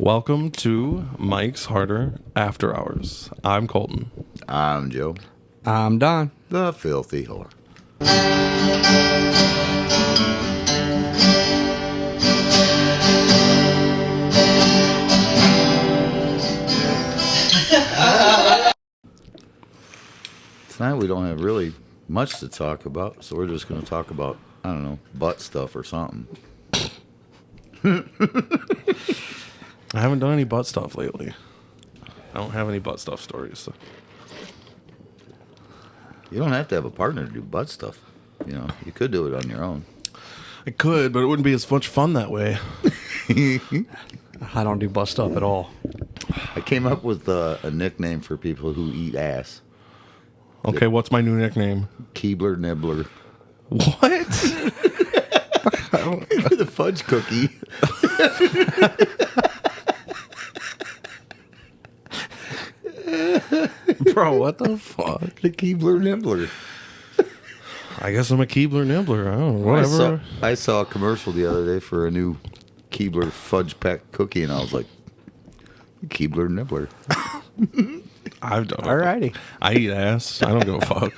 Welcome to Mike's Harder After Hours. I'm Colton. I'm Joe, I'm Don. the filthy whore. Tonight we don't have really much to talk about, so we're just going to talk about, I don't know, butt stuff or something. I haven't done any butt stuff lately. I don't have any butt stuff stories. So. You don't have to have a partner to do butt stuff. You know, you could do it on your own. I could, but it wouldn't be as much fun that way. I don't do butt stuff at all. I came up with a nickname for people who eat ass. Okay, what's my new nickname? Keebler Nibbler. What? The fudge cookie. Bro, what the fuck? The Keebler Nibbler. I guess I'm a Keebler Nibbler. I don't know, whatever. I saw a commercial the other day for a new Keebler fudge pack cookie, and I was like, Keebler Nibbler. I've done it. Alrighty. I eat ass. I don't give a fuck.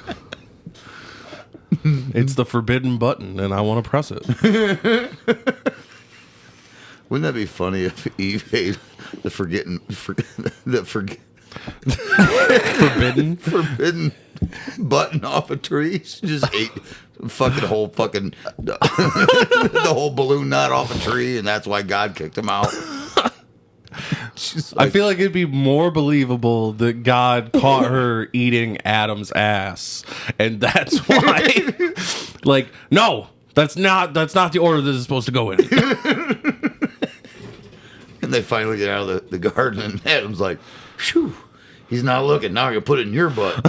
It's the forbidden button, and I want to press it. Wouldn't that be funny if Eve ate the forbidden button off a tree? She just ate the whole balloon nut off a tree, and that's why God kicked him out. I feel like it'd be more believable that God caught her eating Adam's ass, and that's why. Like, no, that's not the order this is supposed to go in. And they finally get out of the garden, and Adam's like, "Phew, he's not looking. Now I can put it in your butt."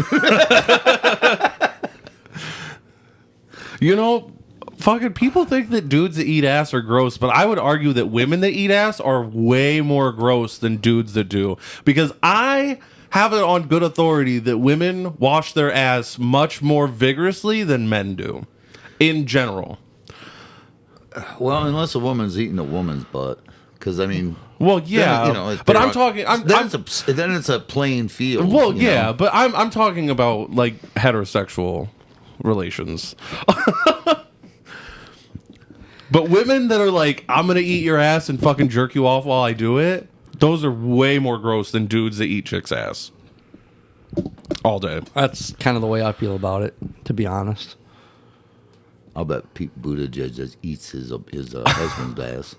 You know, fucking people think that dudes that eat ass are gross, but I would argue that women that eat ass are way more gross than dudes that do. Because I have it on good authority that women wash their ass much more vigorously than men do, in general. Well, unless a woman's eating a woman's butt, because I mean, well, yeah, then, you know, but I'm talking. Then it's a plain field. Well, you yeah, know? but I'm talking about like heterosexual relations. But women that are like, I'm gonna eat your ass and fucking jerk you off while I do it, those are way more gross than dudes that eat chicks' ass all day. That's kind of the way I feel about it, to be honest. I'll bet Pete Buttigieg just eats his husband's ass.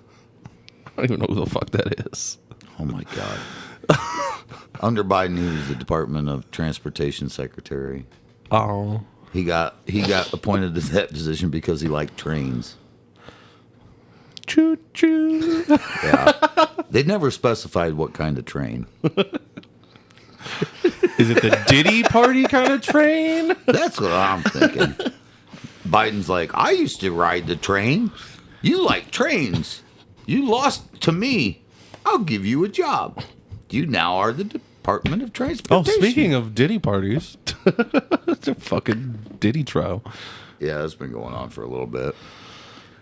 I don't even know who the fuck that is. Oh my god! Under Biden, he was the Department of Transportation Secretary. Oh, He got appointed to that position because he liked trains. choo choo. Yeah, they never specified what kind of train. Is it the Diddy party kind of train? That's what I'm thinking. Biden's like, I used to ride the train. You like trains. You lost to me. I'll give you a job. You now are the Department of Oh, Transportation. speaking of Diddy parties, it's a fucking Diddy trial. Yeah, that's been going on for a little bit.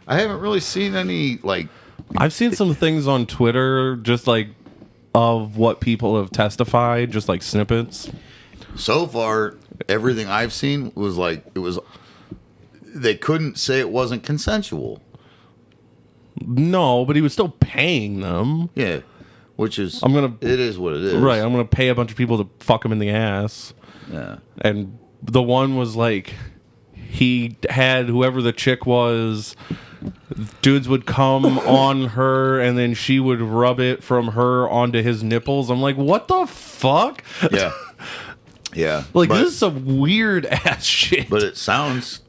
I haven't really seen any, like... I've seen some things on Twitter, just like of what people have testified, just like snippets. So far, everything I've seen was like, they couldn't say it wasn't consensual. No, but he was still paying them. Yeah, which is... it is what it is. Right, I'm gonna pay a bunch of people to fuck him in the ass. Yeah. And the one was like, he had whoever the chick was, dudes would come on her and then she would rub it from her onto his nipples. I'm like, what the fuck? Yeah. Yeah. Like, but, this is some weird ass shit. But it sounds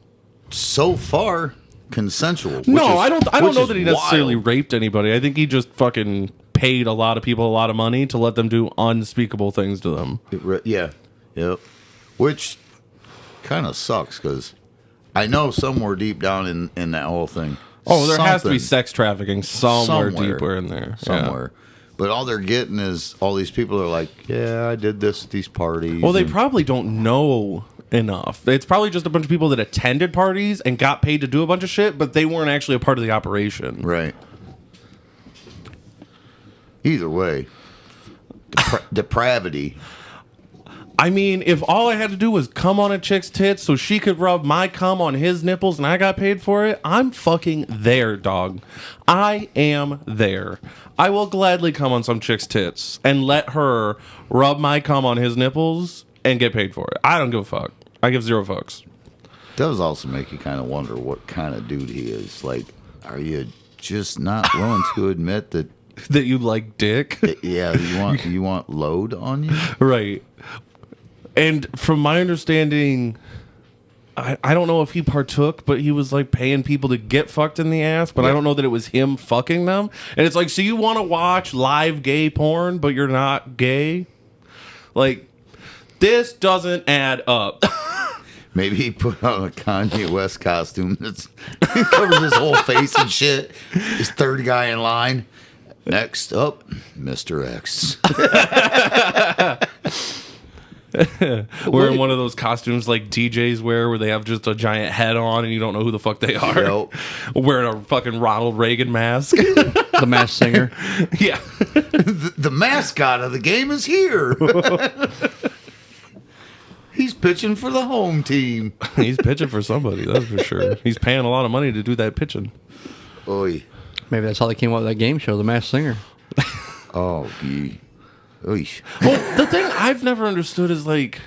so far consensual. No, I don't know that he necessarily wild. raped anybody. I think he just fucking paid a lot of people a lot of money to let them do unspeakable things to them. Yeah. Yep. Which kind of sucks because I know somewhere deep down in that whole thing. Oh, there has to be something- sex trafficking somewhere deeper in there. Somewhere. Yeah. But all they're getting is all these people are like, yeah, I did this at these parties. Well, they probably don't know enough. It's probably just a bunch of people that attended parties and got paid to do a bunch of shit, but they weren't actually a part of the operation. Right. Either way, depravity. I mean, if all I had to do was come on a chick's tits so she could rub my cum on his nipples and I got paid for it, I'm fucking there, dog. I am there. I will gladly come on some chick's tits and let her rub my cum on his nipples and get paid for it. I don't give a fuck. I give zero fucks. Does also make you kind of wonder what kind of dude he is. Like, are you just not willing to admit that? That you like dick? Yeah, you want load on you? Right. And from my understanding, I don't know if he partook, but he was like paying people to get fucked in the ass, but I don't know that it was him fucking them. And it's like, so you want to watch live gay porn, but you're not gay? Like, this doesn't add up. Maybe he put on a Kanye West costume that covers his whole face and shit. His third guy in line. Next up, Mr. X. Wearing one of those costumes like DJs wear where they have just a giant head on and you don't know who the fuck they are. Yep. Wearing a fucking Ronald Reagan mask. The Masked Singer. Yeah. The mascot of the game is here. He's pitching for the home team. He's pitching for somebody, that's for sure. He's paying a lot of money to do that pitching. Oy. Maybe that's how they came up with that game show, The Masked Singer. Oh, gee. Oy. Well, the thing I've never understood is like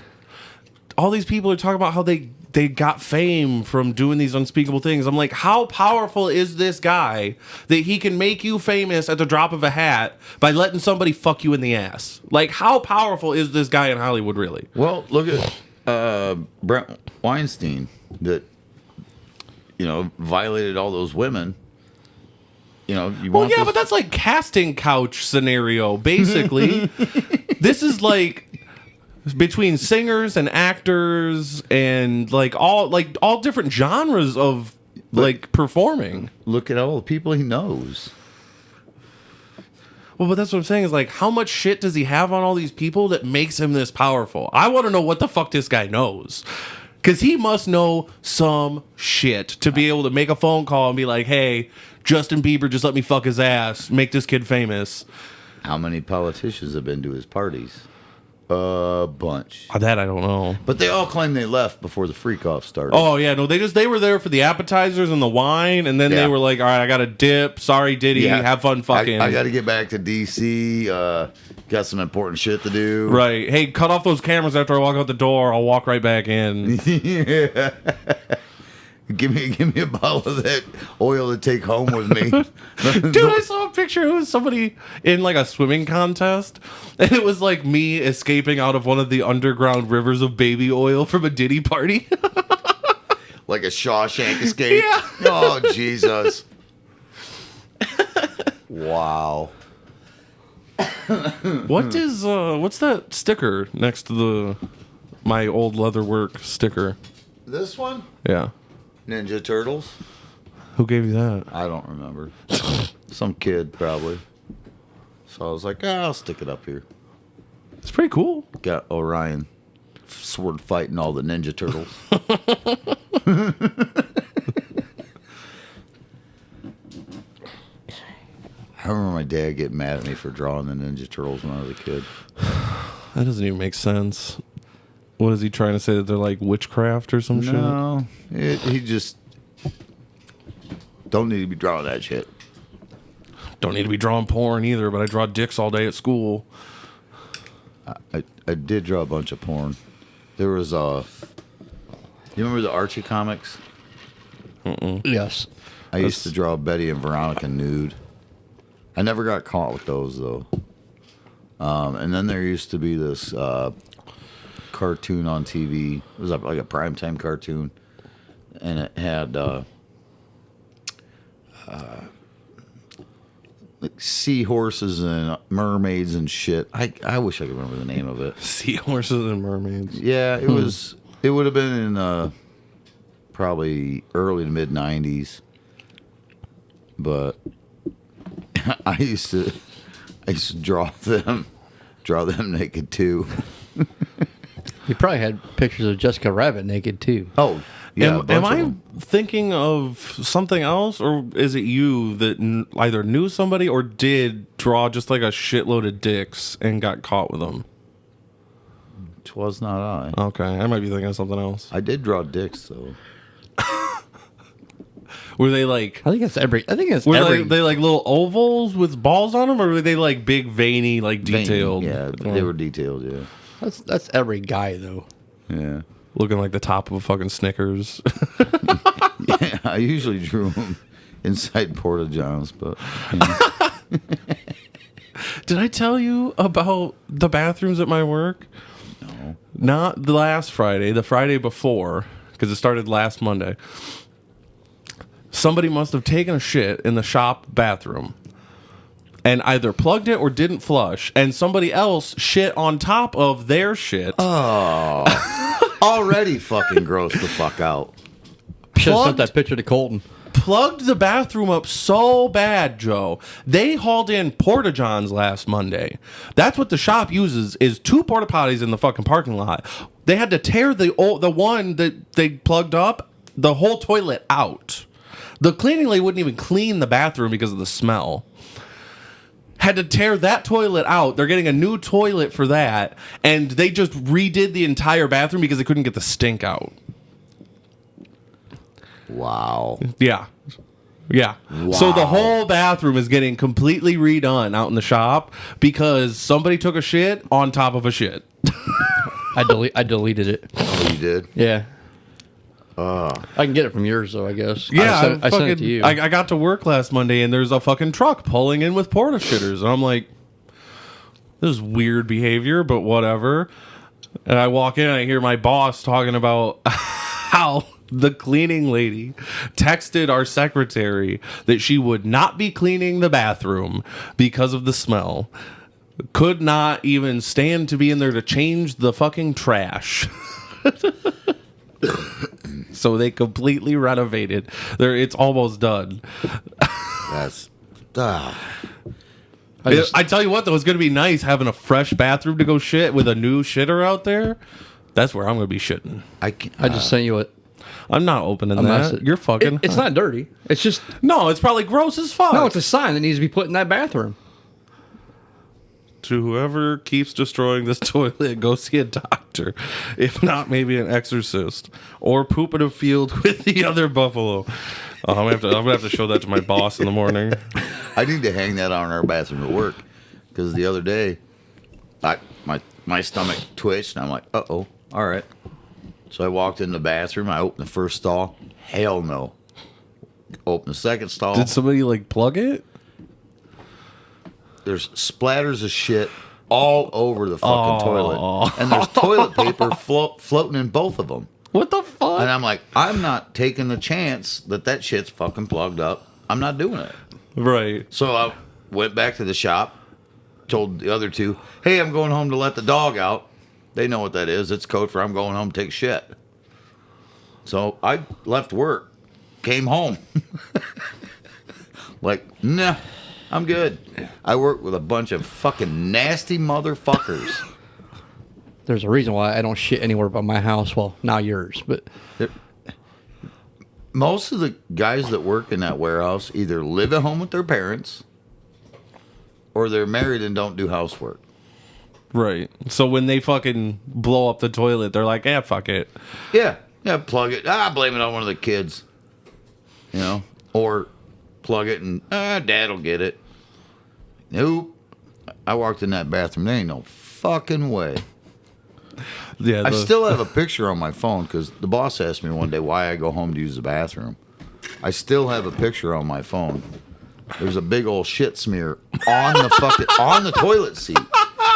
all these people are talking about how they got fame from doing these unspeakable things. I'm like, how powerful is this guy that he can make you famous at the drop of a hat by letting somebody fuck you in the ass? Like, how powerful is this guy in Hollywood really? Well, look at Brent Weinstein that, violated all those women. Well, yeah, but that's like casting couch scenario, basically. This is like between singers and actors and all different genres of like performing. Look at all the people he knows. Well, but that's what I'm saying is like, how much shit does he have on all these people that makes him this powerful? I want to know what the fuck this guy knows. Because he must know some shit to be able to make a phone call and be like, hey, Justin Bieber just let me fuck his ass, make this kid famous. How many politicians have been to his parties? A bunch. That I don't know. But they all claim they left before the freak-off started. Oh, yeah, no, they were there for the appetizers and the wine, and then they were like, all right, I got to dip. Sorry, Diddy, have fun fucking. I got to get back to D.C., got some important shit to do. Right. Hey, cut off those cameras after I walk out the door. I'll walk right back in. Yeah. Give me a bottle of that oil to take home with me. Dude, I saw a picture. It was somebody in like a swimming contest, and it was like me escaping out of one of the underground rivers of baby oil from a Diddy party. Like a Shawshank escape? Yeah. Oh, Jesus. Wow. What's that sticker next to my old leatherwork sticker? This one? Yeah. Ninja Turtles? Who gave you that? I don't remember. Some kid, probably. So I was like, I'll stick it up here. It's pretty cool. Got Orion sword fighting all the Ninja Turtles. I remember my dad getting mad at me for drawing the Ninja Turtles when I was a kid. That doesn't even make sense. What is he trying to say, that they're like witchcraft or some shit? No, he just don't need to be drawing that shit. Don't need to be drawing porn either, but I draw dicks all day at school. I did draw a bunch of porn. There was you remember the Archie comics? Yes. I used to draw Betty and Veronica nude. I never got caught with those though. And then there used to be this cartoon on TV. It was like a primetime cartoon, and it had like seahorses and mermaids and shit. I wish I could remember the name of it. Seahorses and mermaids. Yeah, it was. It would have been in probably early to mid '90s, but I used to draw them naked too. You probably had pictures of Jessica Rabbit naked too. Oh, Yeah, a Am bunch of I them. thinking of something else, or is it you that either knew somebody or did draw just like a shitload of dicks and got caught with them? Twas not I. Okay, I might be thinking of something else. I did draw dicks though. Were they like? I think it's every. I think it's Were every. they like little ovals with balls on them, or were they like big, veiny, like detailed? Yeah, they were detailed. Yeah, That's every guy though. yeah. Looking like the top of a fucking Snickers. Yeah, I usually drew them inside Porta Johns, but you know. Did I tell you about the bathrooms at my work? No. Not the last Friday, the Friday before, because it started last Monday. Somebody must have taken a shit in the shop bathroom and either plugged it or didn't flush, and somebody else shit on top of their shit. Already fucking gross the fuck out. Should have sent Plugged- that picture to Colton. Plugged the bathroom up so bad, Joe. They hauled in porta johns last Monday. That's what the shop uses, is 2 porta potties in the fucking parking lot. They had to tear the one that they plugged up, the whole toilet out. The cleaning lady wouldn't even clean the bathroom because of the smell. Had to tear that toilet out. They're getting a new toilet for that, and they just redid the entire bathroom because they couldn't get the stink out. Wow. Yeah. Yeah. So the whole bathroom is getting completely redone out in the shop because somebody took a shit on top of a shit. I deleted it. Oh, you did? Yeah. I can get it from yours though. I guess. Yeah, I sent it to you. I got to work last Monday and there's a fucking truck pulling in with porta shitters. And I'm like, this is weird behavior, but whatever. And I walk in and I hear my boss talking about how the cleaning lady texted our secretary that she would not be cleaning the bathroom because of the smell. Could not even stand to be in there to change the fucking trash. So they completely renovated. It's almost done. That's. I tell you what, though, it's going to be nice having a fresh bathroom to go shit with a new shitter out there. That's where I'm going to be shitting. I just sent you it. I'm not opening A that. message. You're fucking. It's not dirty. It's just No, it's probably gross as fuck. no. It's a sign that needs to be put in that bathroom. To whoever keeps destroying this toilet, go see a doctor. If not, maybe an exorcist. Or poop in a field with the other buffalo. I'm gonna have to show that to my boss in the morning. I need to hang that on our bathroom at work because the other day, my stomach twitched and I'm like, all right. So I walked in the bathroom. I opened the first stall. Hell no. Open the second stall. Did somebody like plug it? There's splatters of shit all over the fucking toilet, and there's toilet paper floating in both of them. What the fuck? And I'm like, I'm not taking the chance that shit's fucking plugged up. I'm not doing it. Right. So I went back to the shop, told the other two, hey, I'm going home to let the dog out. They know what that is. It's code for I'm going home to take shit. So I left work, came home. Like, nah, I'm good. I work with a bunch of fucking nasty motherfuckers. There's a reason why I don't shit anywhere but my house. Well, now yours, but Most of the guys that work in that warehouse either live at home with their parents or they're married and don't do housework. Right. So when they fucking blow up the toilet, they're like, "Yeah, fuck it." Yeah, plug it. Blame it on one of the kids. You know, or plug it and Dad'll get it. Nope. I walked in that bathroom. There ain't no fucking way. Yeah. I still have a picture on my phone because the boss asked me one day why I go home to use the bathroom. I still have a picture on my phone. There's a big old shit smear on the fucking on the toilet seat,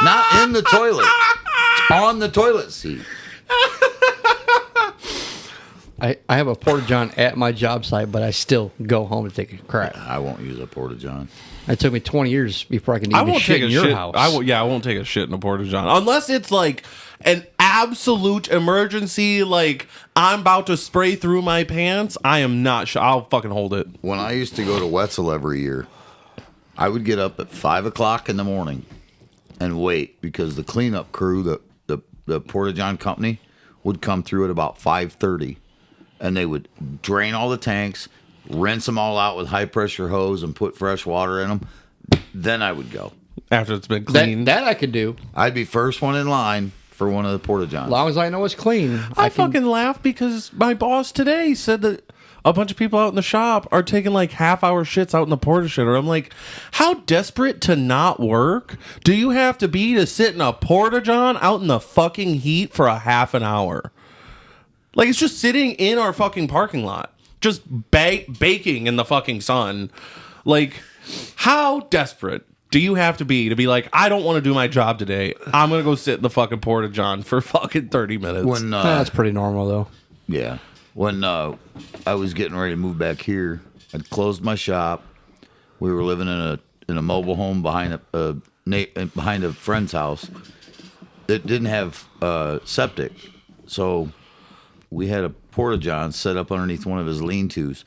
not in the toilet. It's on the toilet seat. I have a porta john at my job site, but I still go home to take a crap. I won't use a porta john. It took me 20 years before I can I even won't shit take a in your shit. house. I won't take a shit in a porta john unless it's like an absolute emergency. Like I'm about to spray through my pants. I am not sure. I'll fucking hold it. When I used to go to Wetzel every year, I would get up at 5 o'clock in the morning and wait because the cleanup crew, the porta john company, would come through at about 5:30, and they would drain all the tanks, rinse them all out with high pressure hose, and put fresh water in them. Then I would go. After it's been cleaned. That I could do. I'd be first one in line for one of the porta johns. As long as I know it's clean. I fucking laughed because my boss today said that a bunch of people out in the shop are taking like half-hour shits out in the porta shitter. I'm like, how desperate to not work do you have to be to sit in a porta john out in the fucking heat for a half an hour? Like, it's just sitting in our fucking parking lot, just baking in the fucking sun. Like, how desperate do you have to be like, I don't want to do my job today. I'm going to go sit in the fucking porta john for fucking 30 minutes. When That's pretty normal, though. Yeah. When I was getting ready to move back here, I'd closed my shop. We were living in a mobile home behind a friend's house. It didn't have septic, so we had a porta john set up underneath one of his lean-tos.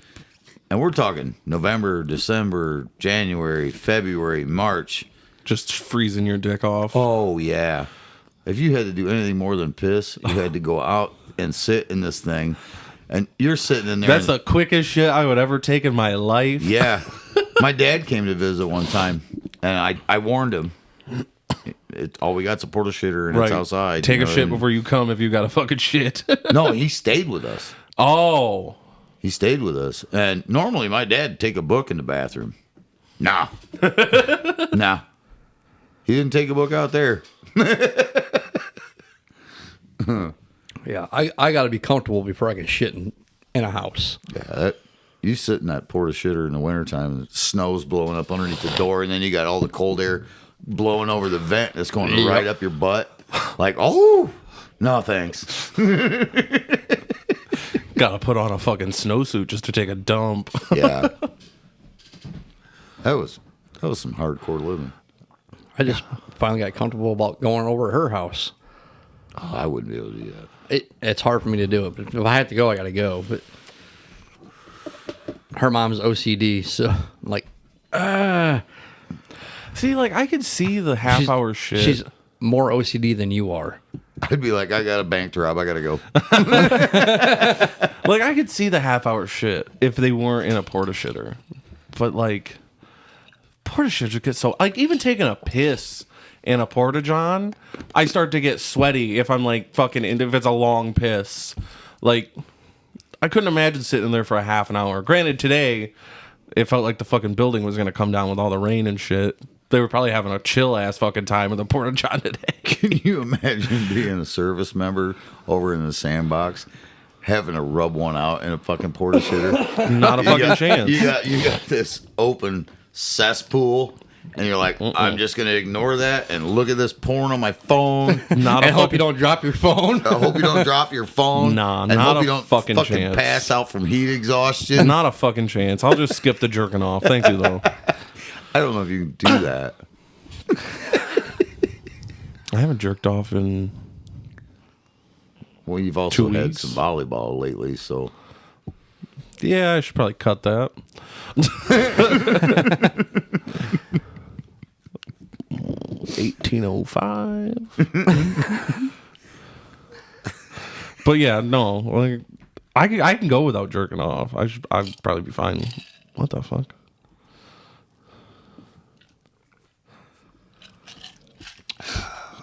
And we're talking November, December, January, February, March. Just freezing your dick off. Oh, yeah. If you had to do anything more than piss, you had to go out and sit in this thing. And you're sitting in there. That's the quickest shit I would ever take in my life. Yeah. My dad came to visit one time, and I warned him. All we got's a porta shitter, and it's outside. Take a shit before you come if you got a fucking shit. No, he stayed with us. Oh. He stayed with us. And normally my dad'd take a book in the bathroom. Nah. Nah. He didn't take a book out there. Yeah, I got to be comfortable before I can shit in a house. Yeah, you sit in that porta shitter in the wintertime and the snow's blowing up underneath the door, and then you got all the cold air blowing over the vent that's going right up your butt. Like, oh, no thanks. Gotta put on a fucking snowsuit just to take a dump. Yeah. That was some hardcore living. I just finally got comfortable about going over to her house. Oh, I wouldn't be able to do that. It's hard for me to do it, but if I have to go, I got to go. But her mom's OCD, so I'm like, See, like, I could see the half-hour shit. She's more OCD than you are. I'd be like, I got a bank to rob. I got to go. Like, I could see the half-hour shit if they weren't in a porta shitter. But, like, porta shitters get so... Like, even taking a piss in a porta john, I start to get sweaty if I'm, like, fucking... If it's a long piss. Like, I couldn't imagine sitting there for a half an hour. Granted, today, it felt like the fucking building was going to come down with all the rain and shit. They were probably having a chill-ass fucking time with the porta john today. Can you imagine being a service member over in the sandbox, having to rub one out in a fucking porta shitter? Not a fucking chance. You got this open cesspool, and you're like, I'm just going to ignore that and look at this porn on my phone. Not I a hope fucking... you don't drop your phone. I hope you don't drop your phone. Nah, and not hope a you don't fucking fucking chance. pass out from heat exhaustion. Not a fucking chance. I'll just skip the jerking off. Thank you, though. I don't know if you can do that. I haven't jerked off in... Well, you've also 2 had weeks. some volleyball lately, so... Yeah, I should probably cut that. 1805. But yeah, no. Like, I can go without jerking off. I'd probably be fine. What the fuck?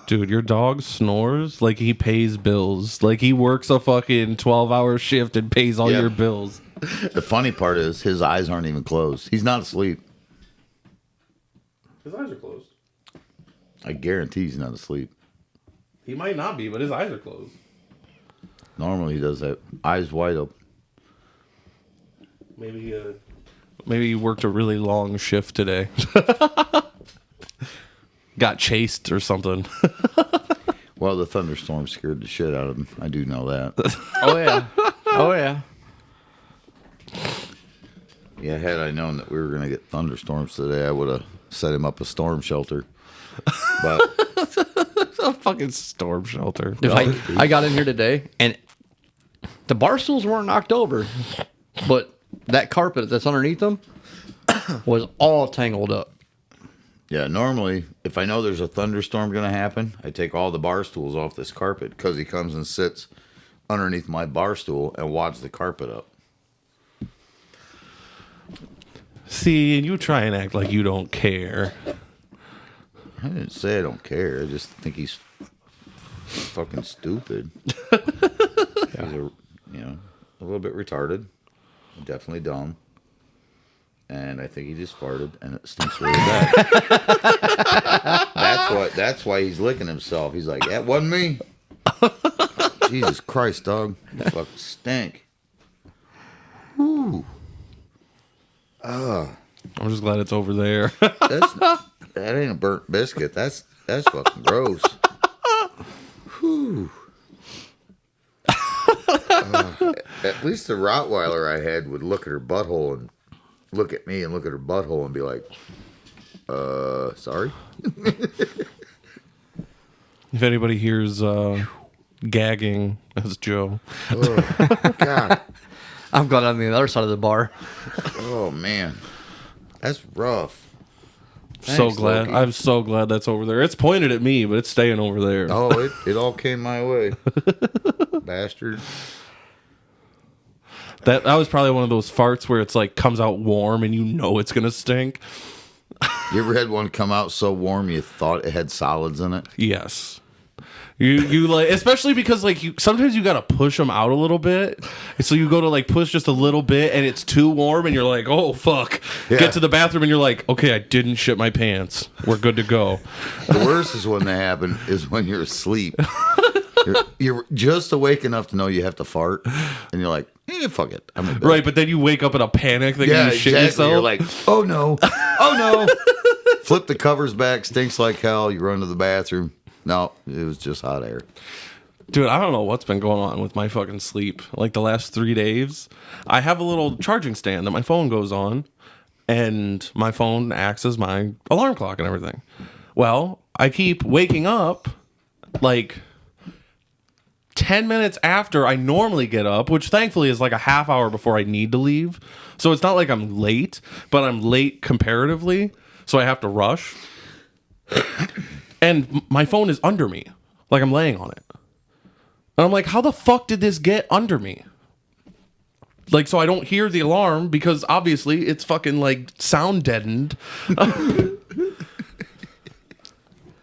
Dude, your dog snores like he pays bills. Like he works a fucking 12-hour shift and pays all Yeah. your bills. The funny part is his eyes aren't even closed. He's not asleep. His eyes are closed. I guarantee he's not asleep. He might not be, but his eyes are closed. Normally he does that. Eyes wide open. Maybe he worked a really long shift today. Got chased or something. Well, the thunderstorm scared the shit out of him. I do know that. Oh, yeah. Oh, yeah. Yeah, had I known that we were going to get thunderstorms today, I would have set him up a storm shelter. But A fucking storm shelter. Dude, I got in here today, and the bar stools weren't knocked over, but that carpet that's underneath them was all tangled up. yeah, normally, if I know there's a thunderstorm going to happen, I take all the bar stools off this carpet because he comes and sits underneath my bar stool and wads the carpet up. See, and you try and act like you don't care. I didn't say I don't care. I just think he's fucking stupid. He's a little bit retarded. Definitely dumb. And I think he just farted, and it stinks really bad. That's why he's licking himself. He's like, that wasn't me. Jesus Christ, dog. You fucking stink. Ooh. I'm just glad it's over there. That ain't a burnt biscuit. That's fucking gross. Whew. At least the Rottweiler I had would look at her butthole and look at me and look at her butthole and be like, sorry? If anybody hears gagging, that's Joe. Oh, God. I'm glad I'm on the other side of the bar. Oh, man. That's rough. So glad. Loki. I'm so glad that's over there. It's pointed at me, but it's staying over there. Oh, it all came my way. Bastard. That was probably one of those farts where it's like comes out warm and you know it's gonna stink. You ever had one come out so warm you thought it had solids in it? Yes. You like, especially because like sometimes you gotta push them out a little bit, and so you go to like push just a little bit, and it's too warm, and you're like, oh fuck. Yeah. Get to the bathroom, and you're like, okay, I didn't shit my pants. We're good to go. The worst is when they happen is when you're asleep. You're just awake enough to know you have to fart, and you're like, fuck it. I'm in bed. Right, but then you wake up in a panic thinking you shit yourself. You're like, oh no, oh no. Flip the covers back, stinks like hell. You run to the bathroom. No, it was just hot air. Dude, I don't know what's been going on with my fucking sleep. Like the last 3 days, I have a little charging stand that my phone goes on, and my phone acts as my alarm clock and everything. Well, I keep waking up like 10 minutes after I normally get up, which thankfully is like a half hour before I need to leave. So it's not like I'm late, but I'm late comparatively. So I have to rush. And my phone is under me. Like I'm laying on it. And I'm like, how the fuck did this get under me? Like, so I don't hear the alarm because obviously it's fucking like sound deadened.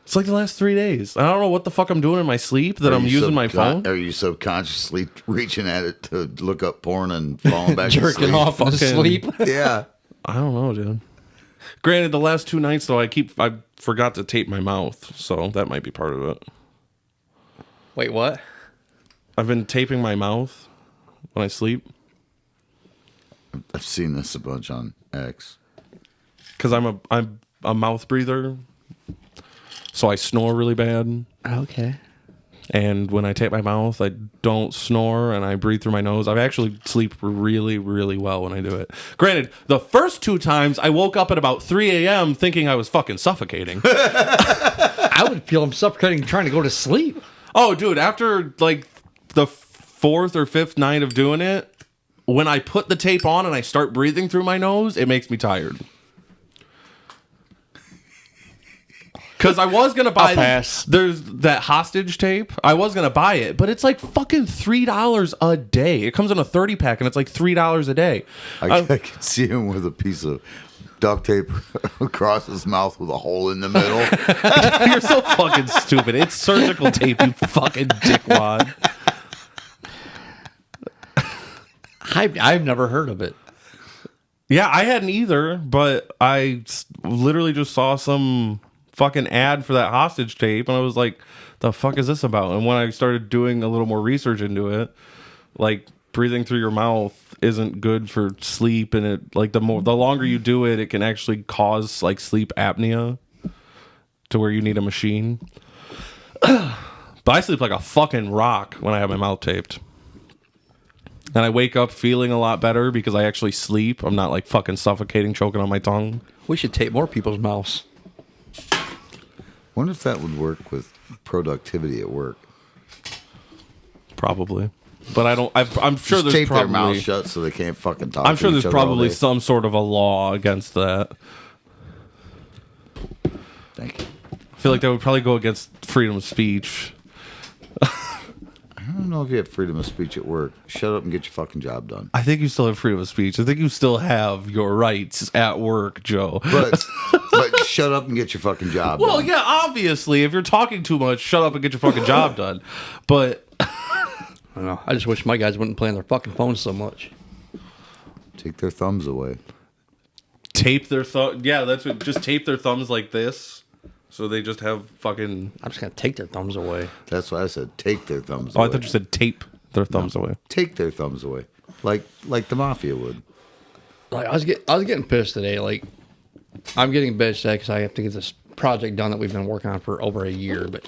It's like the last 3 days. I don't know what the fuck I'm doing in my sleep that I'm using my phone. Are you subconsciously reaching at it to look up porn and falling back to Jerking sleep? off in sleep. Yeah. I don't know, dude. Granted, the last 2 nights though, I forgot to tape my mouth, so that might be part of it. Wait, what? I've been taping my mouth when I sleep I've seen this a bunch on X. because I'm a mouth breather, so I snore really bad. Okay. And when I tape my mouth, I don't snore and I breathe through my nose. I actually sleep really, really well when I do it. Granted, the first 2 times I woke up at about 3 a.m. thinking I was fucking suffocating. I would feel I'm suffocating trying to go to sleep. Oh, dude, after like the 4th or 5th night of doing it, when I put the tape on and I start breathing through my nose, it makes me tired. Because I was going to buy... There's that hostage tape. I was going to buy it, but it's like fucking $3 a day. It comes in a 30-pack, and it's like $3 a day. I can see him with a piece of duct tape across his mouth with a hole in the middle. You're so fucking stupid. It's surgical tape, you fucking dickwad. I've never heard of it. Yeah, I hadn't either, but I literally just saw some fucking ad for that hostage tape, and I was like, the fuck is this about? And when I started doing a little more research into it, like breathing through your mouth isn't good for sleep, and it like the longer you do it, it can actually cause like sleep apnea to where you need a machine. But I sleep like a fucking rock when I have my mouth taped. And I wake up feeling a lot better because I actually sleep. I'm not like fucking suffocating, choking on my tongue. We should tape more people's mouths. Wonder if that would work with productivity at work. Probably. But I don't. I'm sure Just there's tape probably. their mouth shut so they can't fucking talk. I'm sure to there's each other all probably day. some sort of a law against that. Thank you. I feel like that would probably go against freedom of speech. don't know if you have freedom of speech at work. Shut up and get your fucking job done. I think you still have freedom of speech. I think you still have your rights at work, Joe. But shut up and get your fucking job Well, done. yeah, obviously, if you're talking too much, shut up and get your fucking job done. But I don't know. I just wish my guys wouldn't play on their fucking phones so much. Take their thumbs away. tape their thumb. Yeah, that's what. Just tape their thumbs like this, so they just have fucking. I'm just gonna take their thumbs away. That's why I said take their thumbs Oh, away. I thought you said tape their thumbs away. Take their thumbs away. Like the mafia would. Like I was getting pissed today. Like I'm getting bitched at because I have to get this project done that we've been working on for over a year, but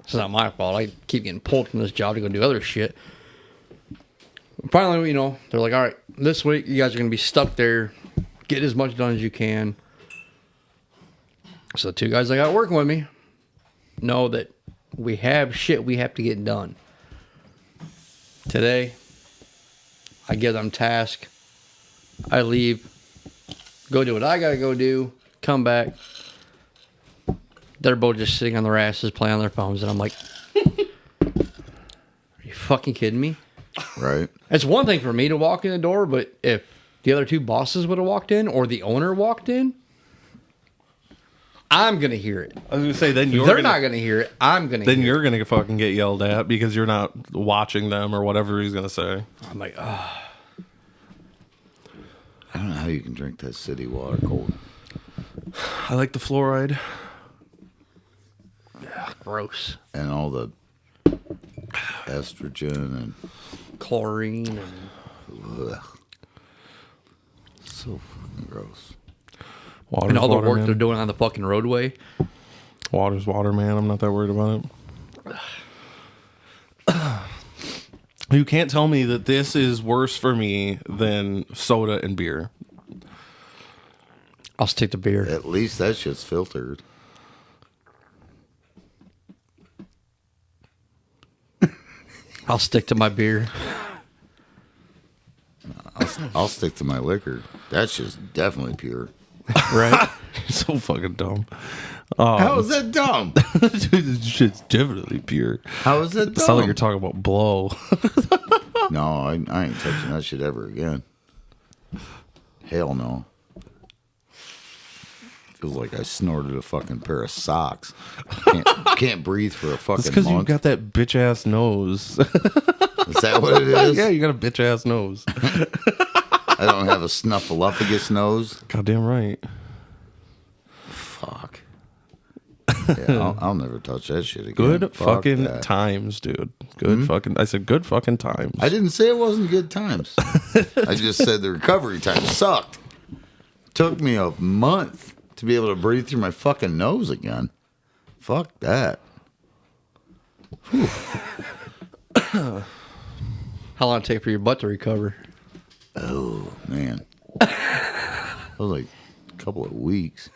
it's not my fault. I keep getting pulled from this job to go do other shit. Finally, they're like, all right, this week you guys are going to be stuck there. Get as much done as you can. So the two guys I got working with me know that we have shit we have to get done. Today, I give them task. I leave. Go do what I got to go do. Come back. They're both just sitting on their asses playing on their phones. And I'm like, are you fucking kidding me? Right. It's one thing for me to walk in the door, but if the other two bosses would have walked in or the owner walked in, I'm going to hear it. I was gonna say then They're not going to hear it. I'm going to hear then it. you're gonna fucking get yelled at because you're not watching them or whatever he's gonna say. I'm like, oh. I don't know how you can drink that city water cold. I like the fluoride. Gross. And all the estrogen and Chlorine. And ugh. So fucking gross. Water's and all the water, work man. they're doing on the fucking roadway. Water's water, man. I'm not that worried about it. You can't tell me that this is worse for me than soda and beer. I'll stick to beer. At least that shit's filtered. I'll stick to my beer. I'll stick to my liquor. That shit's definitely pure. Right? So fucking dumb. How is that dumb? Dude, this shit's definitely pure. How is that dumb? It sounds like you're talking about blow. No, I ain't touching that shit ever again. Hell no. Feels like I snorted a fucking pair of socks. Can't breathe for a fucking It's because month. you've got that bitch ass nose. Is that what it is? Yeah, you got a bitch ass nose. I don't have a snuffleupagus nose. Goddamn right. Fuck. Yeah, I'll never touch that shit again. Good Fuck fucking that. times, dude. Good fucking. I said good fucking times. I didn't say it wasn't good times. I just said the recovery time sucked. Took me a month to be able to breathe through my fucking nose again. Fuck that. How long it take for your butt to recover? Oh, man. That was like a couple of weeks.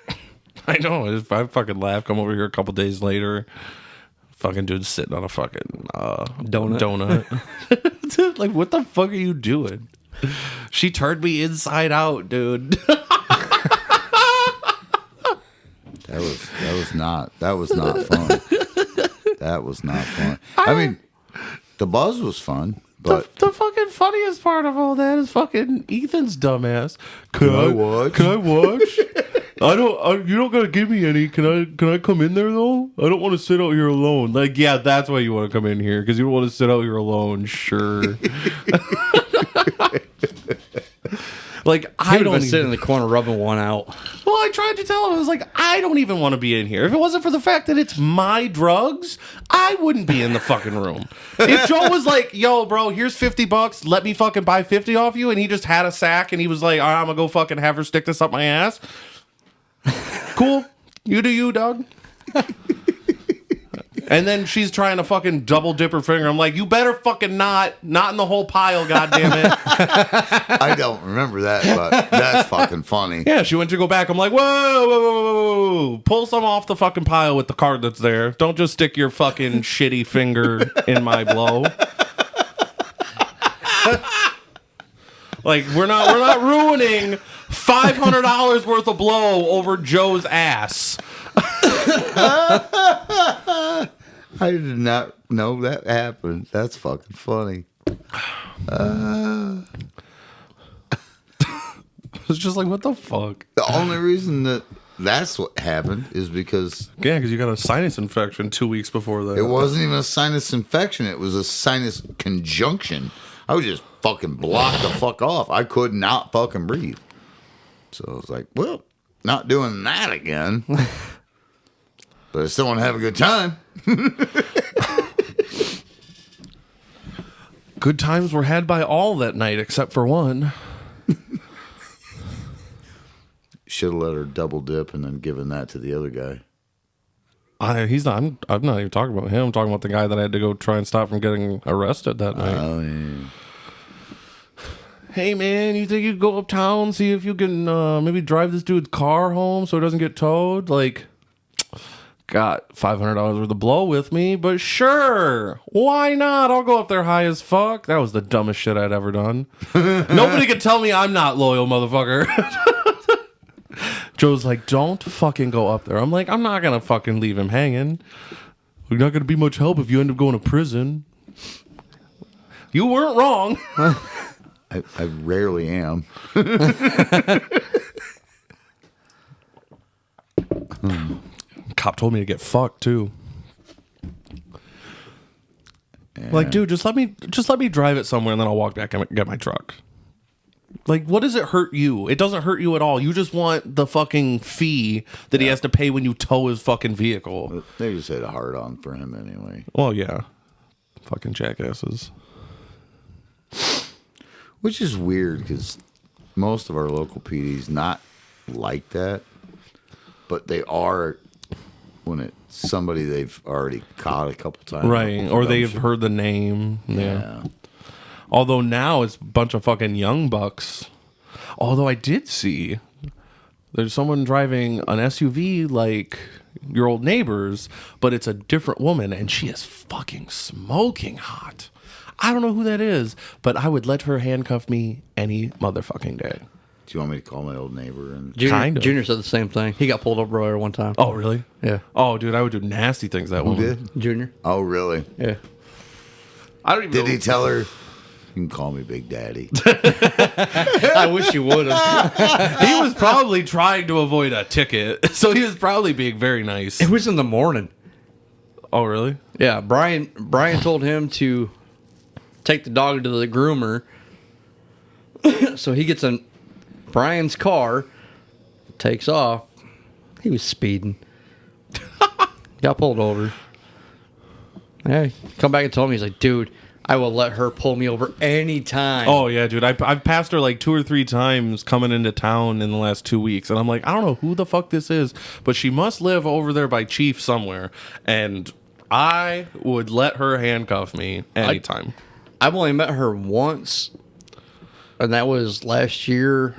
I know. I fucking laugh. Come over here a couple days later. Fucking dude's sitting on a fucking donut. Dude, like, what the fuck are you doing? She turned me inside out, dude. That was not fun. That was not fun. I mean, the buzz was fun, but The fucking funniest part of all that is fucking Ethan's dumbass. Can I watch? Can I watch? You don't gotta give me any. Can I come in there though? I don't want to sit out here alone. Like, yeah, that's why you want to come in here because you don't want to sit out here alone. Sure. Like, I I'd don't been sitting even, in the corner rubbing one out. well, I tried to tell him. I was like, I don't even want to be in here. If it wasn't for the fact that it's my drugs, I wouldn't be in the fucking room. If Joe was like, yo, bro, here's $50. Let me fucking buy 50 off you. And he just had a sack and he was like, all right, I'm going to go fucking have her stick this up my ass. Cool. You do you, dog. And then she's trying to fucking double dip her finger. I'm like, you better fucking not in the whole pile, goddammit. I don't remember that, but that's fucking funny. Yeah, she went to go back. I'm like, whoa. Pull some off the fucking pile with the card that's there. Don't just stick your fucking shitty finger in my blow. Like, we're not ruining $500 worth of blow over Joe's ass. I did not know that happened. That's fucking funny. It's just like, what the fuck? The only reason that's what happened is because Yeah, because you got a sinus infection 2 weeks before that. it wasn't even a sinus infection. It was a sinus conjunction. I was just fucking blocked the fuck off. I could not fucking breathe. So I was like, well, not doing that again. But I still want to have a good time. Good times were had by all that night except for one. Should have let her double dip and then given that to the other guy. He's not. I'm not even talking about him. I'm talking about the guy that I had to go try and stop from getting arrested that night. Oh, yeah. Hey man, you think you could go uptown, see if you can maybe drive this dude's car home so it doesn't get towed? Like, got $500 worth of blow with me, but sure, why not? I'll go up there high as fuck. That was the dumbest shit I'd ever done. Nobody could tell me I'm not loyal, motherfucker. Joe's like, don't fucking go up there. I'm like, I'm not gonna fucking leave him hanging. We're not gonna be much help if you end up going to prison. You weren't wrong. I rarely am. Cop told me to get fucked too. Yeah. Like, dude, just let me drive it somewhere and then I'll walk back and get my truck. Like, what does it hurt you? It doesn't hurt you at all. You just want the fucking fee that he has to pay when you tow his fucking vehicle. They just had a hard on for him anyway. Well, yeah. Fucking jackasses. Which is weird because most of our local PD's not like that. But they are when it's somebody they've already caught a couple times. Right. Or they've heard the name. Yeah. Although now it's a bunch of fucking young bucks. Although I did see there's someone driving an SUV like your old neighbor's, but it's a different woman and she is fucking smoking hot. I don't know who that is, but I would let her handcuff me any motherfucking day. Do you want me to call my old neighbor? And Junior said the same thing. He got pulled over earlier one time. Oh, really? Yeah. Oh, dude, I would do nasty things that Who woman. did? Junior. Oh, really? Yeah. I don't even Did know. he tell her? You can call me Big Daddy. I wish you would have. He was probably trying to avoid a ticket, so he was probably being very nice. It was in the morning. Oh, really? Yeah, Brian told him to take the dog to the groomer. So he gets in Brian's car, takes off. He was speeding. Got pulled over. Hey, come back and told me, he's like, dude, I will let her pull me over anytime. Oh, yeah, dude. I've passed her like 2 or 3 times coming into town in the last 2 weeks. And I'm like, I don't know who the fuck this is, but she must live over there by Chief somewhere. And I would let her handcuff me anytime. I've only met her once, and that was last year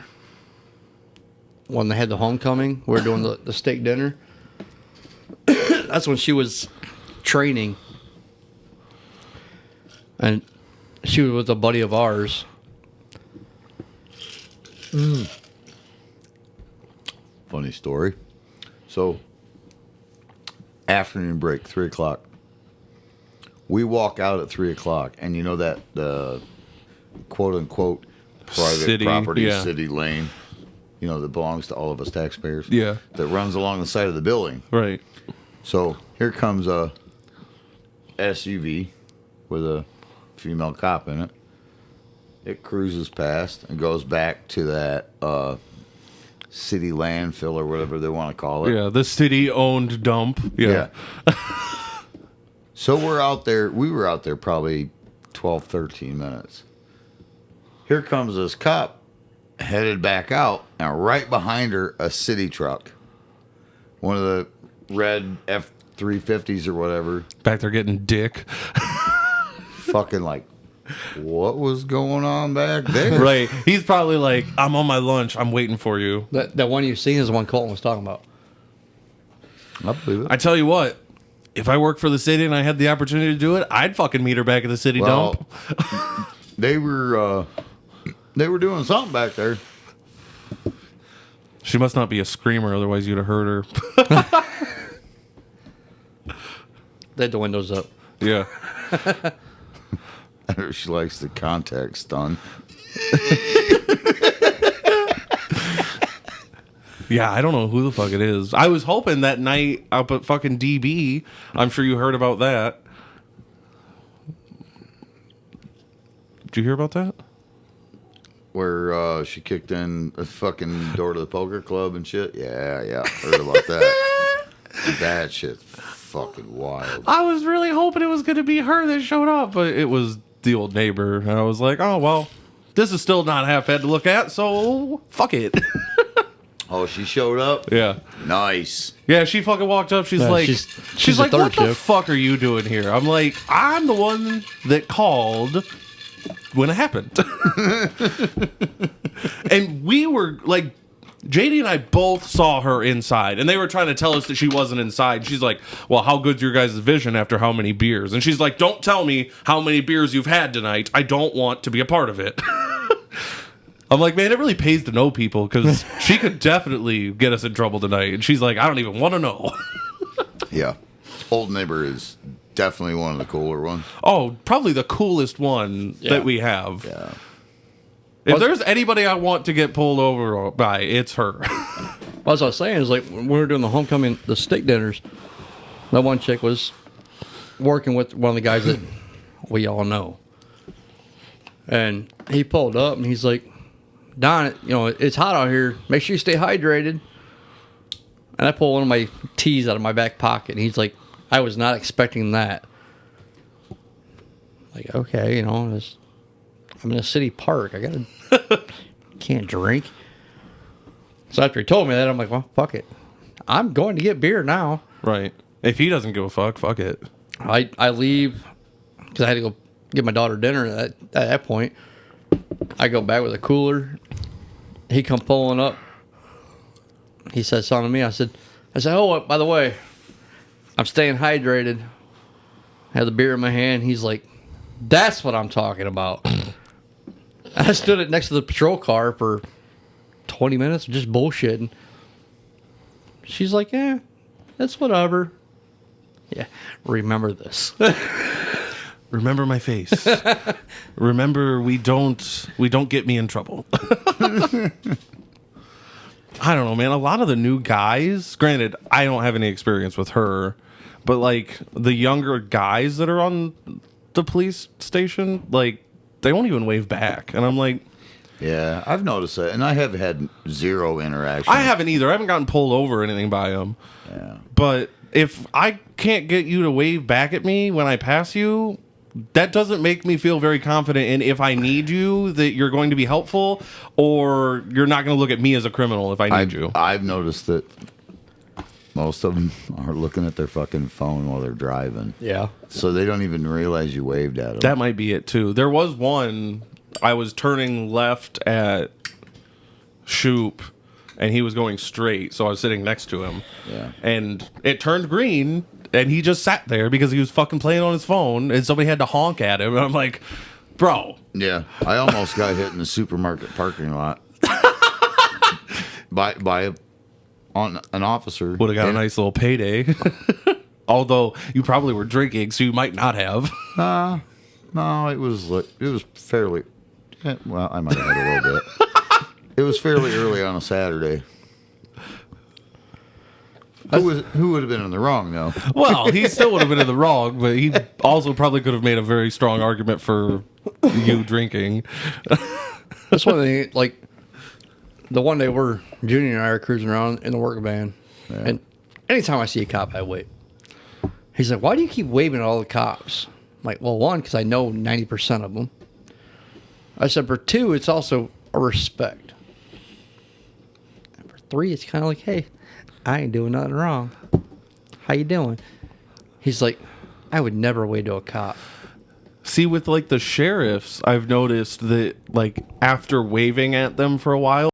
when they had the homecoming. We were doing the steak dinner. That's when she was training. And she was with a buddy of ours. Funny story. So, afternoon break, 3 o'clock. We walk out at 3 o'clock, and you know that quote unquote private City, property, yeah. city lane, you know, that belongs to all of us taxpayers. Yeah. That runs along the side of the building. Right. So here comes a SUV with a female cop in it. It cruises past and goes back to that city landfill or whatever they want to call it. Yeah, the city-owned dump. Yeah. So we're out there. We were out there probably 12, 13 minutes. Here comes this cop headed back out, and right behind her, a city truck. One of the red F-350s or whatever. Back there getting dick. Fucking like, what was going on back there? Right. He's probably like, I'm on my lunch. I'm waiting for you. That one you've seen is the one Colton was talking about. I believe it. I tell you what, if I worked for the city and I had the opportunity to do it, I'd fucking meet her back at the city dump. They were doing something back there. She must not be a screamer, otherwise you'd have heard her. They had the windows up. Yeah. She likes the contact stun. Yeah, I don't know who the fuck it is. I was hoping that night up at fucking DB. I'm sure you heard about that. Did you hear about that? Where she kicked in the fucking door to the poker club and shit. Yeah, heard about that. That shit's fucking wild. I was really hoping it was going to be her that showed up, but it was the old neighbor. And I was like, oh, well, this is still not half bad to look at, so fuck it. Oh, she showed up? Yeah. Nice. Yeah, she fucking walked up. She's Yeah, like, she's like, a third what the chick. fuck are you doing here? I'm like, I'm the one that called when it happened. And we were like, JD and I both saw her inside, and they were trying to tell us that she wasn't inside. She's like, well, how good's your guys' vision after how many beers? And she's like, don't tell me how many beers you've had tonight. I don't want to be a part of it. I'm like, man, it really pays to know people, because she could definitely get us in trouble tonight. And she's like, I don't even want to know. Yeah. Old neighbor is definitely one of the cooler ones. Oh, probably the coolest one Yeah. that we have. Yeah. If there's anybody I want to get pulled over by, it's her. Well, as I was saying, is like when we were doing the homecoming, the steak dinners, that one chick was working with one of the guys that we all know. And he pulled up and he's like, Don, you know, it's hot out here. Make sure you stay hydrated. And I pull one of my teas out of my back pocket. And he's like, I was not expecting that. Like, okay, you know, I'm in a city park. Can't drink. So after he told me that, I'm like, well, fuck it. I'm going to get beer now. Right. If he doesn't give a fuck it. I leave because I had to go get my daughter dinner at that point. I go back with a cooler. He come pulling up. He said something to me. I said, oh, by the way, I'm staying hydrated. I had the beer in my hand. He's like, that's what I'm talking about. I stood it next to the patrol car for 20 minutes just bullshitting. She's like, yeah, that's whatever. Yeah, remember this. Remember my face. Remember we don't get me in trouble. I don't know, man. A lot of the new guys, granted, I don't have any experience with her, but like the younger guys that are on the police station, like they won't even wave back. And I'm like, Yeah, I've noticed that. And I have had zero interaction. I haven't either. I haven't gotten pulled over or anything by them. Yeah. But if I can't get you to wave back at me when I pass you, that doesn't make me feel very confident in if I need you, that you're going to be helpful, or you're not going to look at me as a criminal if I need you. I've noticed that most of them are looking at their fucking phone while they're driving. Yeah. So they don't even realize you waved at them. That might be it too. There was one, I was turning left at Shoop, and he was going straight, so I was sitting next to him. Yeah. And it turned green, and he just sat there because he was fucking playing on his phone, and somebody had to honk at him, and I'm like, bro. Yeah. I almost got hit in the supermarket parking lot by an officer. Would have got a And- nice little payday. Although you probably were drinking, so you might not have. No, it was fairly. Well, I might have had a little bit. It was fairly early on a Saturday. Who would have been in the wrong though? Well, he still would have been in the wrong, but he also probably could have made a very strong argument for you drinking. That's one thing, like, the one day we're, Junior and I are cruising around in the work van, and anytime I see a cop, I wave. He's like, why do you keep waving at all the cops? I'm like, well, one, because I know 90% of them. I said, for two, it's also a respect. And for three, it's kind of like, hey, I ain't doing nothing wrong. How you doing? He's like, I would never wave to a cop. See, with like the sheriffs, I've noticed that like after waving at them for a while,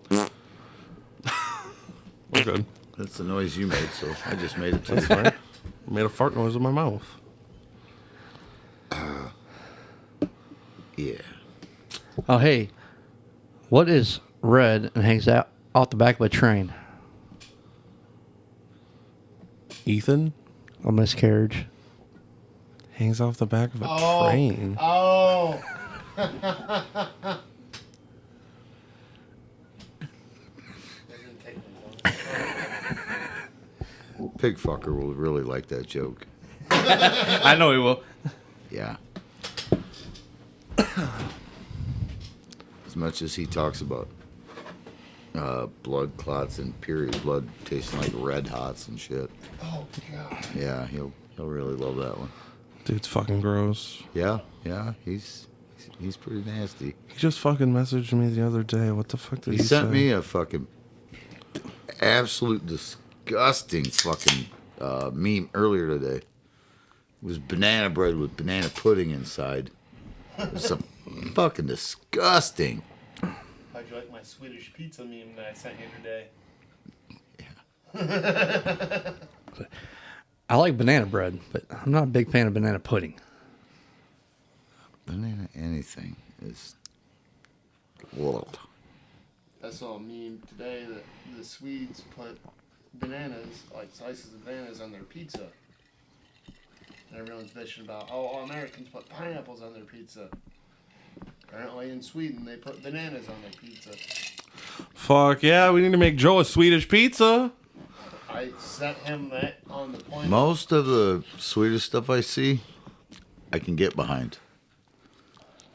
we're good. That's the noise you made, so I just made it too. I made a fart noise in my mouth. Yeah. Oh, hey, what is red and hangs out the back of a train? Ethan A miscarriage. hangs off the back of a train. Oh. Pig fucker will really like that joke. I know he will. Yeah. As much as he talks about blood clots and period blood tasting like red hots and shit. Oh god. Yeah, he'll really love that one. Dude's fucking gross. Yeah, he's pretty nasty. He just fucking messaged me the other day. What the fuck did He he sent say? me a fucking absolute disgusting fucking meme earlier today. It was banana bread with banana pudding inside. It was some fucking disgusting. How'd you like my Swedish pizza meme that I sent you today? I like banana bread, but I'm not a big fan of banana pudding. Banana anything is. Whoa. I saw a meme today that the Swedes put bananas, like slices of bananas, on their pizza. And everyone's bitching about, all Americans put pineapples on their pizza. Apparently in Sweden, they put bananas on their pizza. Fuck yeah, we need to make Joe a Swedish pizza. I sent him that on the point. Most of the Swedish stuff I see, I can get behind.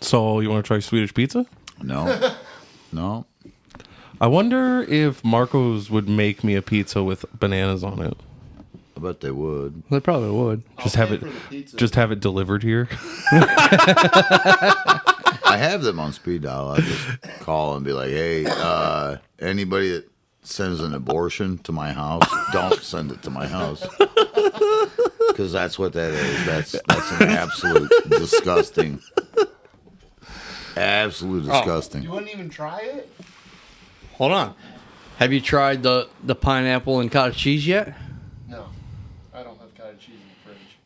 So you want to try Swedish pizza? No. No. I wonder if Marco's would make me a pizza with bananas on it. I bet they would. They probably would. Just I'll have pay it. for the pizza. Just have it delivered here. I have them on speed dial. I just call and be like, hey, anybody that sends an abortion to my house, don't send it to my house. Because that's what that is. That's an absolute disgusting. Absolute disgusting. You wouldn't even try it? Hold on. Have you tried the pineapple and cottage cheese yet? No. I don't have cottage cheese in the fridge.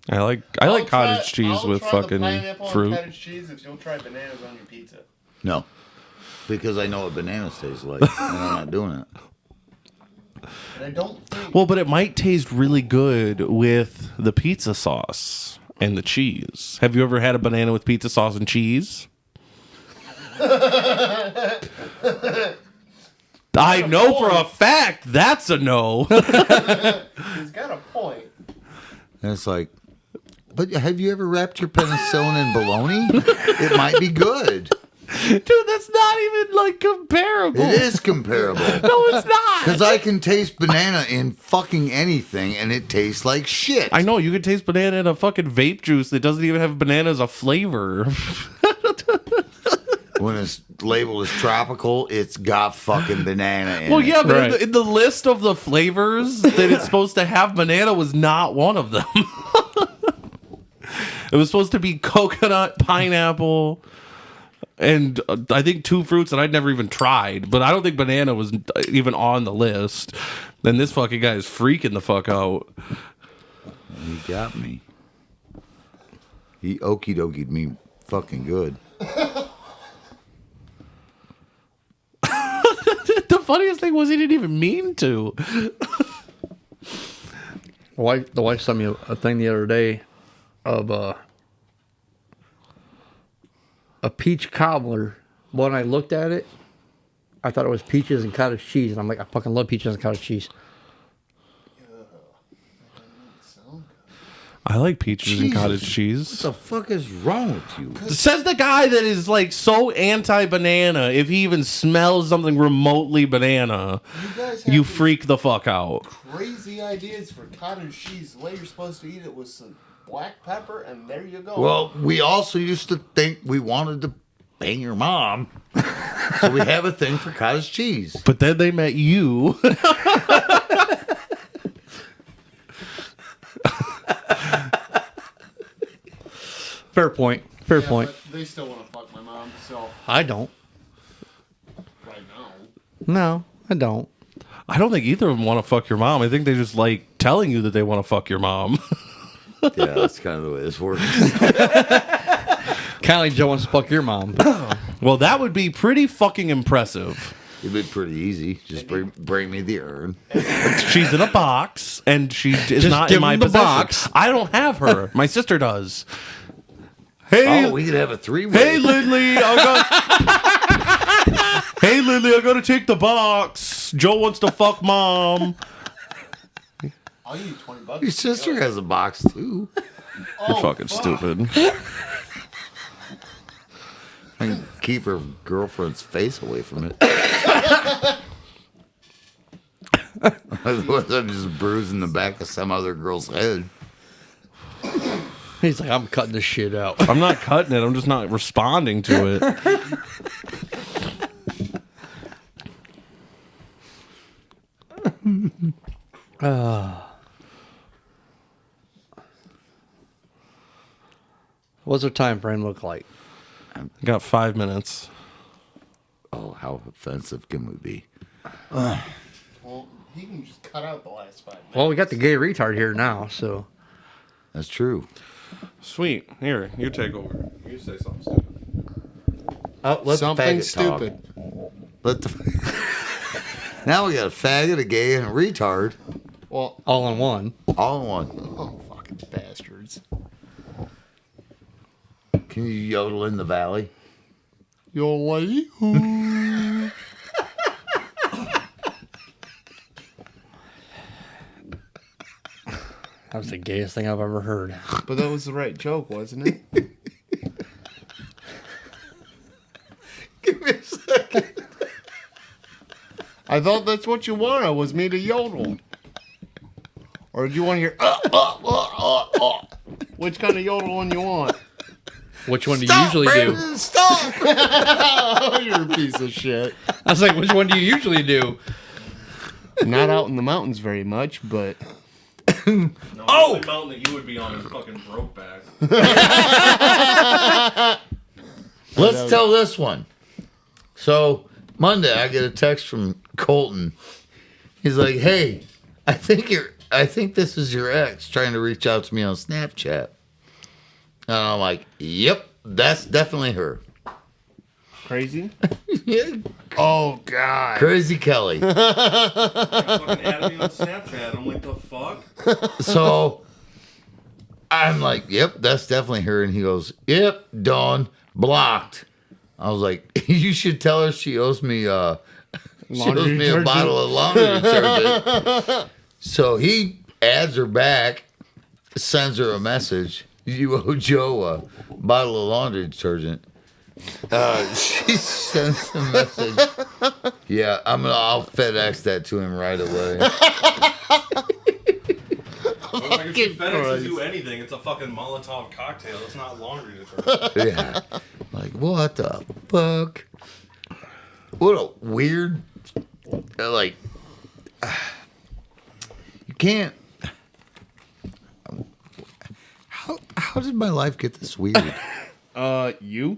I like I'll cottage cheese I'll with try the fucking pineapple and fruit. cottage cheese if you'll try bananas on your pizza. No. Because I know what bananas taste like. And I'm not doing it. And I don't think... Well, but it might taste really good with the pizza sauce and the cheese. Have you ever had a banana with pizza sauce and cheese? I know for a fact that's a no. He's got a point. And it's like, but have you ever wrapped your penicillin in bologna? It might be good. Dude, that's not even like comparable. It is comparable. No, it's not. Because I can taste banana in fucking anything, and it tastes like shit. I know you could taste banana in a fucking vape juice that doesn't even have banana as a flavor. When it's labeled as tropical, it's got fucking banana in Well, it. yeah, but Right. in the list of the flavors that it's supposed to have, banana was not one of them. It was supposed to be coconut, pineapple, and I think two fruits that I'd never even tried. But I don't think banana was even on the list. Then this fucking guy is freaking the fuck out. He got me. He okie dokied me fucking good. The funniest thing was he didn't even mean to. The wife sent me a thing the other day of a peach cobbler. When I looked at it, I thought it was peaches and cottage cheese, and I'm like, I fucking love peaches and cottage cheese. I like peaches and cottage cheese. What the fuck is wrong with you? Says the guy that is like so anti-banana. If he even smells something remotely banana, You guys have you these freak the fuck out. crazy ideas for cottage cheese. The way you're supposed to eat it was some black pepper, and there you go. Well, we also used to think we wanted to bang your mom. So we have a thing for cottage cheese. But then they met you. Fair point. Fair Yeah, point. but they still want to fuck my mom, so I don't. right now. No, I don't. I don't think either of them want to fuck your mom. I think they just like telling you that they want to fuck your mom. Yeah, that's kind of the way this works. Kind of like Joe wants to fuck your mom. Well, that would be pretty fucking impressive. It'd be pretty easy. Just bring me the urn. She's in a box, and she is not give in my him the possession. box. I don't have her. My sister does. Hey, Oh, we could have a three-way. hey, Lindley. Hey, Lindley, I gotta take the box. Joe wants to fuck mom. I'll give you $20. Your sister has a box too. You're fucking stupid. I can keep her girlfriend's face away from it. Otherwise, I'm just bruising the back of some other girl's head. He's like, I'm cutting this shit out. I'm not cutting it. I'm just not responding to it. What's our time frame look like? Got 5 minutes. Oh, how offensive can we be? Well, he can just cut out the last 5 minutes. Well, we got the gay retard here now, so. That's true. Sweet. Here, you take over. You say something stupid. Oh, let Something the faggot talk. stupid. Let the. Now we got a faggot, a gay, and a retard Well, All in one. all in one. oh, fucking bastards. Can you yodel in the valley? Yo, lady. That was the gayest thing I've ever heard. But that was the right joke, wasn't it? Give me a second. I thought that's what you wanted, was me to yodel. Or did you want to hear, Which kind of yodeling you want? Which one do you Stop, usually Brandon, do? Stop! Oh, you're a piece of shit. I was like, which one do you usually do? Not out in the mountains very much, but No, the only mountain that you would be on is fucking Brokeback. Let's tell this one. So Monday, I get a text from Colton. He's like, "Hey, I think this is your ex trying to reach out to me on Snapchat." And I'm like, "Yep, that's definitely her." crazy. Yeah, Oh, God. Crazy Kelly. Fucking added me on Snapchat. I'm like, the fuck? So I'm like, "Yep, that's definitely her." And he goes, "Yep, Dawn, blocked." I was like, "You should tell her she owes me she owes Laundry me a detergent. bottle of laundry detergent." So he adds her back, sends her a message. "You owe Joe a bottle of laundry detergent." She sends a message. Yeah, I'll FedEx that to him right away. Well, like if she FedExes you anything, it's a fucking Molotov cocktail. It's not laundry detergent. Yeah. Like, what the fuck? What a weird, like, you can't. How did my life get this weird? You?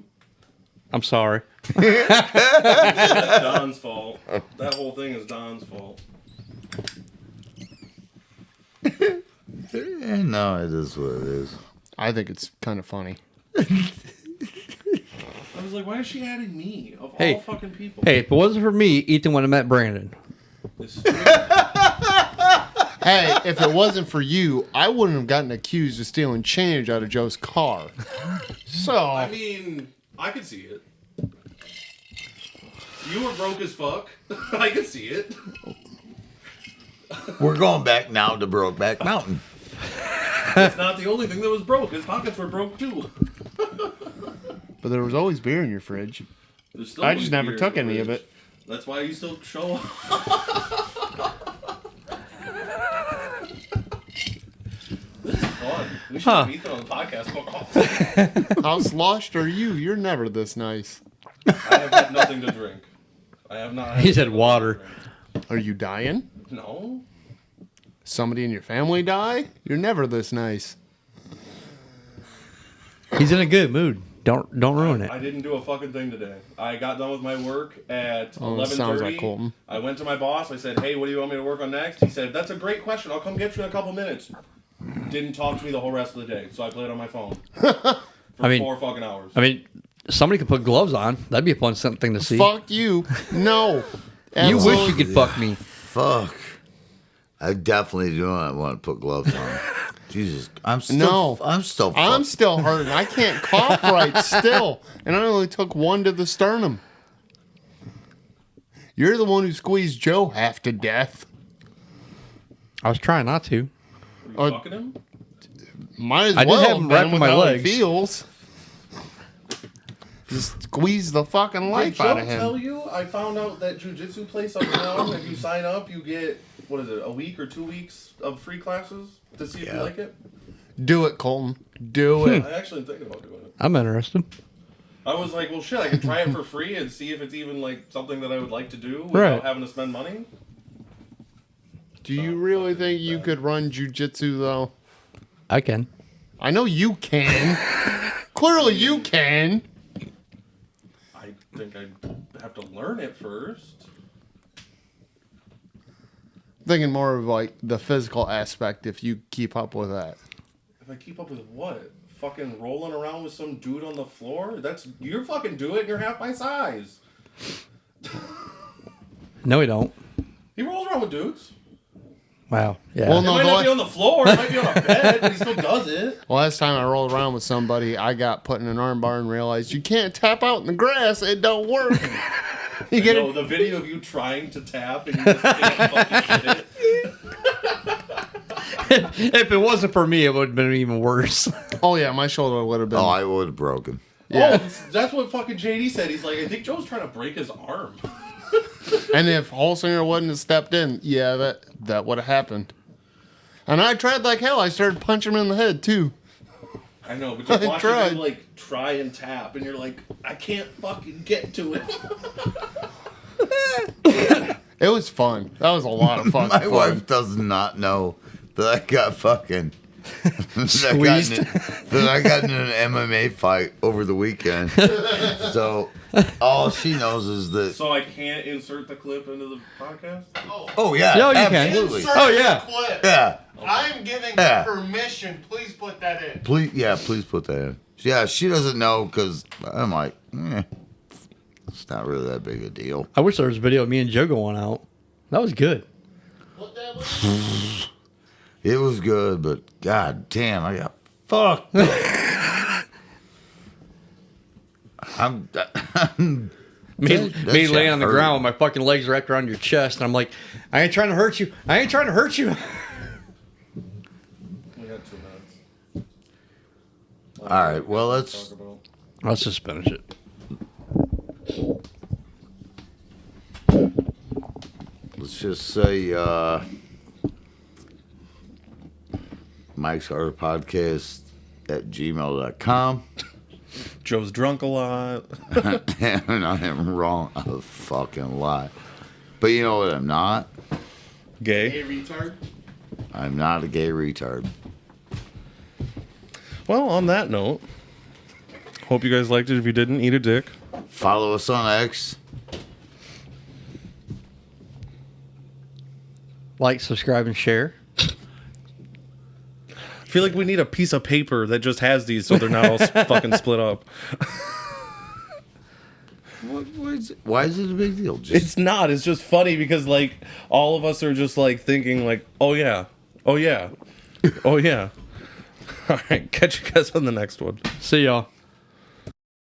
I'm sorry. That's Don's fault. That whole thing is Don's fault. No, it is what it is. I think it's kind of funny. I was like, why is she adding me of Hey. all fucking people? Hey, if it wasn't for me, Ethan would have met Brandon. This is Hey, if it wasn't for you, I wouldn't have gotten accused of stealing change out of Joe's car. So, I mean, I could see it. You were broke as fuck. I could see it. We're going back now to Brokeback Mountain. It's not the only thing that was broke. His pockets were broke too. but there was always beer in your fridge. There's still I just never beer took in the any of fridge. it. That's why you still show up. This is fun. We should have Ethan on the podcast more often. How sloshed are you? You're never this nice. I have had nothing to drink. I have not. He said water. Are you dying? No. Somebody in your family die? You're never this nice. He's in a good mood. Don't ruin it. I didn't do a fucking thing today. I got done with my work at Oh, 11:30. sounds like Colton. I went to my boss. I said, "Hey, what do you want me to work on next?" He said, "That's a great question. I'll come get you in a couple minutes." Didn't talk to me the whole rest of the day, so I played on my phone for I mean- 4 fucking hours. I mean, somebody could put gloves on. That'd be a fun thing to see. Fuck you. No. You wish Absolutely. you could fuck me. Fuck. I definitely do not want to put gloves on. Jesus, I'm still. No. I'm still. I'm still hurting. I can't cough right still. And I only took one to the sternum. You're the one who squeezed Joe half to death. I was trying not to. Are you fucking him? Might as I did well have him been wrapped in with my how he legs. feels. Just squeeze the fucking Did life Joe out of tell him. you? I found out that jujitsu place uptown, if you sign up, you get, what is it, a week or 2 weeks of free classes to see if you Yeah. like it? Do it, Colton. Do it. I actually am thinking about doing it. I'm interested. I was like, well, shit, I can try it for free and see if it's even like something that I would like to do without Right. having to spend money. Do you really think you could run jujitsu though? I can. I know you can. Clearly you can. I think I'd have to learn it first. Thinking more of like the physical aspect if you keep up with that. If I keep up with what? Fucking rolling around with some dude on the floor? You're fucking do it and you're half my size. No, we don't. He rolls around with dudes. Wow. Yeah. Well, It no, might the not la- be on the floor, it might be on a bed, but he still does it. Last time I rolled around with somebody, I got put in an arm bar and realized you can't tap out in the grass. It don't work. You get No, it? the video of you trying to tap and you just can't fucking get it. If it wasn't for me, it would have been even worse. Oh yeah, my shoulder would have been. Oh, I would have broken. Yeah. Oh, that's what fucking JD said. He's like, I think Joe's trying to break his arm. And if Holsinger wouldn't have stepped in, yeah, that would have happened. And I tried like hell. I started punching him in the head too. I know, but you're I watching tried. him like try and tap, and you're like, I can't fucking get to it. It was fun. That was a lot of fun. My wife does not know that I got fucking that I got in an MMA fight over the weekend. So all she knows is that. So I can't insert the clip into the podcast. Oh yeah, No, you can. absolutely. Oh, yeah. Clip. Yeah, I'm giving Yeah. permission. Please put that in. please put that in. Yeah, she doesn't know because I'm like, it's not really that big a deal. I wish there was a video of me and Joe going out. That was good. Put that in. It was good, but god damn, I got fucked. I'm Me That me shit laying on the hurt. ground with my fucking legs wrapped around your chest, and I'm like, I ain't trying to hurt you. I ain't trying to hurt you. We got 2 minutes. all right. Well, let's. Talk about. Let's just finish it. Let's just say Mike's Harder Podcast at gmail.com. Joe's drunk a lot. And I am wrong a fucking lot. But you know what I'm not? Gay. Hey, retard. I'm not a gay retard. Well, on that note, hope you guys liked it. If you didn't, eat a dick. Follow us on X. Like, subscribe, and share. I feel like we need a piece of paper that just has these so they're not all fucking split up. Why is it a big deal? Just, It's not. It's just funny because, like, all of us are just, like, thinking, like, oh, yeah. Oh, yeah. Oh, yeah. All right. Catch you guys on the next one. See y'all.